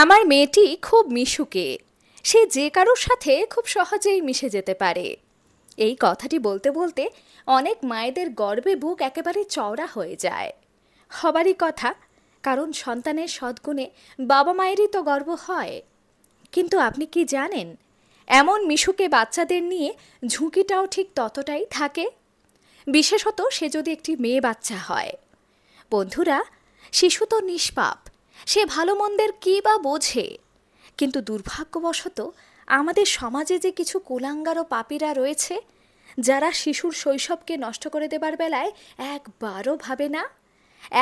আমার মেয়েটি খুব মিশুকে। সে যে কারোর সাথে খুব সহজেই মিশে যেতে পারে। এই কথাটি বলতে বলতে অনেক মায়েদের গর্বে বুক একেবারে চওড়া হয়ে যায়। হবারই কথা, কারণ সন্তানের সদ্গুণে বাবা মায়েরই তো গর্ব হয়। কিন্তু আপনি কি জানেন, এমন মিশুকে বাচ্চাদের নিয়ে ঝুঁকিটাও ঠিক ততটাই থাকে, বিশেষত সে যদি একটি মেয়ে বাচ্চা হয়। বন্ধুরা, শিশু তো নিষ্পাপ, সে ভালো মন্দের কী বা বোঝে। কিন্তু দুর্ভাগ্যবশত আমাদের সমাজে যে কিছু কুলাঙ্গার ও পাপীরা রয়েছে, যারা শিশুর শৈশবকে নষ্ট করে দেবার বেলায় একবারও ভাবে না,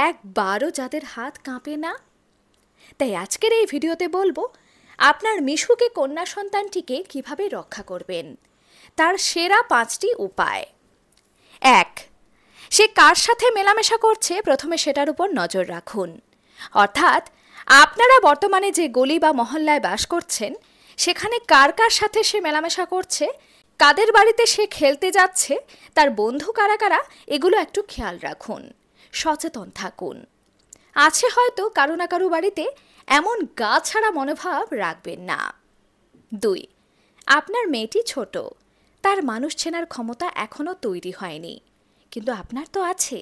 একবারও যাদের হাত কাঁপে না। তাই আজকের এই ভিডিওতে বলবো আপনার মিশুকে কন্যা সন্তানটিকে কিভাবে রক্ষা করবেন, তার সেরা 5টি উপায়। 1. সে কার সাথে মেলামেশা করছে প্রথমে সেটার উপর নজর রাখুন। অর্থাৎ আপনারা বর্তমানে যে গলি বা মহল্লায় বাস করছেন, সেখানে কার কার সাথে সে মেলামেশা করছে, কাদের বাড়িতে সে খেলতে যাচ্ছে, তার বন্ধু কারা কারা, এগুলো একটু খেয়াল রাখুন, সচেতন থাকুন। আছে হয়তো কারো না কারো বাড়িতে, এমন গা ছাড়া মনোভাব রাখবেন না। 2. আপনার মেয়েটি ছোট, তার মানুষ চেনার ক্ষমতা এখনও তৈরি হয়নি, কিন্তু আপনার তো আছে।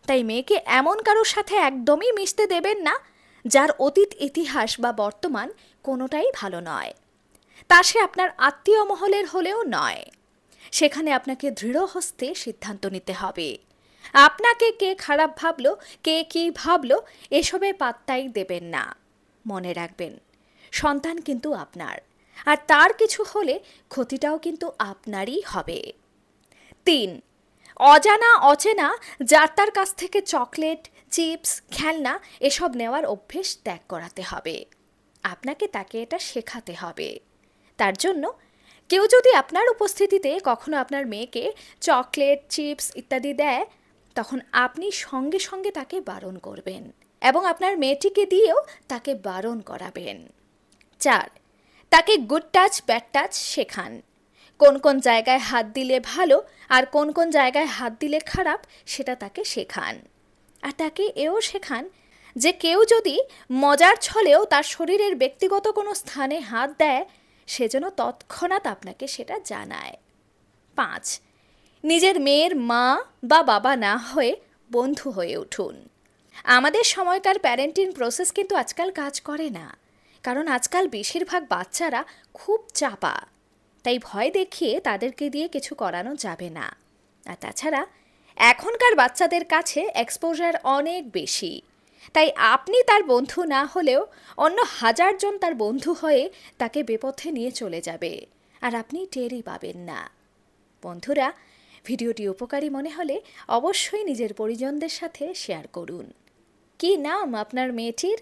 তাই মেয়েকে এমন কারোর সাথে একদমই মিশতে দেবেন না যার অতীত ইতিহাস বা বর্তমান কোনোটাই ভালো নয়। তা সে আপনার আত্মীয় মহলের হলেও নয়। সেখানে আপনাকে দৃঢ় হস্তে সিদ্ধান্ত নিতে হবে। আপনাকে কে খারাপ ভাবলো, কে কী ভাবলো, এসবে পাত্তাই দেবেন না। মনে রাখবেন, সন্তান কিন্তু আপনার, আর তার কিছু হলে ক্ষতিটাও কিন্তু আপনারই হবে। 3. অজানা অচেনা যার তার কাছ থেকে চকলেট, চিপস, খেলনা এসব নেওয়ার অভ্যেস ত্যাগ করাতে হবে। আপনাকে তাকে এটা শেখাতে হবে। তার জন্য কেউ যদি আপনার উপস্থিতিতে কখনো আপনার মেয়েকে চকলেট, চিপস ইত্যাদি দেয়, তখন আপনি সঙ্গে সঙ্গে তাকে বারণ করবেন এবং আপনার মেয়েটিকে দিয়েও তাকে বারণ করাবেন। 4. তাকে গুড টাচ ব্যাড টাচ শেখান। কোন কোন জায়গায় হাত দিলে ভালো আর কোন কোন জায়গায় হাত দিলে খারাপ, সেটা তাকে শেখান। আর তাকে এও শেখান যে কেউ যদি মজার ছলেও তার শরীরের ব্যক্তিগত কোনো স্থানে হাত দেয়, সে যেন তৎক্ষণাৎ আপনাকে সেটা জানায়। 5. নিজের মেয়ের মা বা বাবা না হয়ে বন্ধু হয়ে উঠুন। আমাদের সময়কার প্যারেন্টিং প্রসেস কিন্তু আজকাল কাজ করে না, কারণ আজকাল বেশিরভাগ বাচ্চারা খুব চাপা। তাই ভয় দেখিয়ে তাদেরকে দিয়ে কিছু করানো যাবে না। আর তাছাড়া এখনকার বাচ্চাদের কাছে এক্সপোজার অনেক বেশি। তাই আপনি তার বন্ধু না হলেও অন্য 1000 জন তার বন্ধু হয়ে তাকে বেপথে নিয়ে চলে যাবে, আর আপনি টেরই পাবেন না। বন্ধুরা, ভিডিওটি উপকারী মনে হলে অবশ্যই নিজের পরিজনদের সাথে শেয়ার করুন। কি নাম আপনার মেয়েটির?